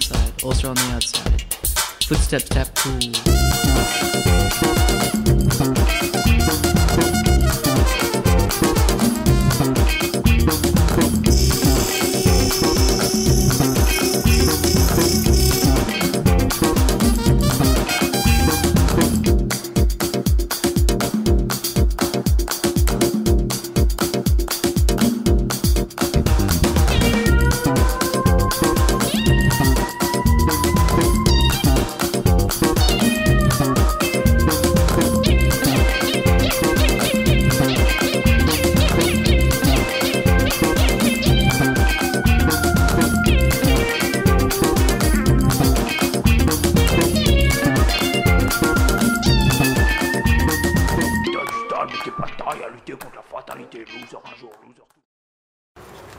inside, also on the outside. Footsteps tap cool.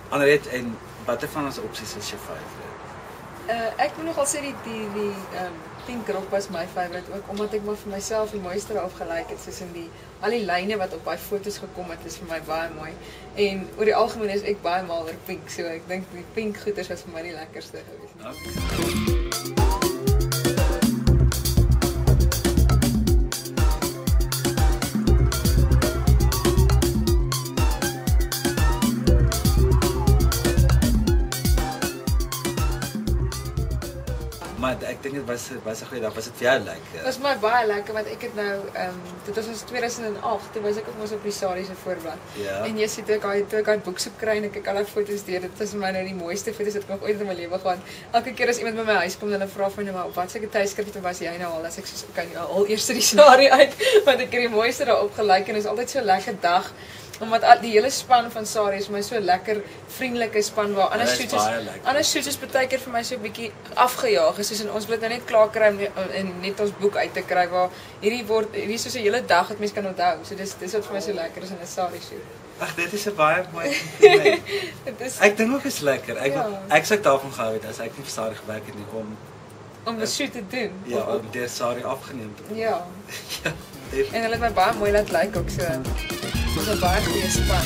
Anneret, en watter van ons opsies is jou favourite? Ek moet nogal sê die Pink Rock was my favourite ook, omdat ek maar vir myself die mooiste daarop gelyk het, soos in al die lyne wat op daai foto's gekom het, is vir my baie mooi. En oor die algemeen is ek baie mal oor pink, so ek dink die pink goeders was vir my die lekkerste geweest. Okay. Maar ek dink dit was 'n goeie dag. Was dit vir jou lekker? Dit was my baie lekker, want ek het nou, dit was ons 2008, toe was ek op ons op die Sarie se voorblad. Ja. En jy sien toe ek daai boeksoep kry en ek kyk al die foto's deur, dit is vir my nou die mooiste foto's wat ek nog ooit in my lewe gehad. Elke keer as iemand by my huis kom, dan vra vir my maar op watter tydskrif was jy nou al, as ek soos okay, al eers die Sarie uit, want ek het die mooiste daarop gelyk en dit is altyd so 'n lekker dag. Omdat die hele span van Sarie is vir my so lekker vriendelike span waar ander shoots is baie keer vir my so 'n bietjie afgejaag is, soos en ons wil dit nou net klaar kry en net ons boek uit te kry waar hierdie is soos 'n hele dag wat mense kan onthou. So dis wat vir my so lekker is in 'n Sarie shoot. Ag, dit is 'n baie mooi kompliment. Ek dink ook is lekker. Ek sou daarvan gehou het as ek nie vir Sarie gewerk het nie om 'n shoot te doen. Ja, om deur Sarie afgeneem te word. Ja. Ja. En hulle het my baie mooi laat lyk ook so. Dit was 'n baie goeie span.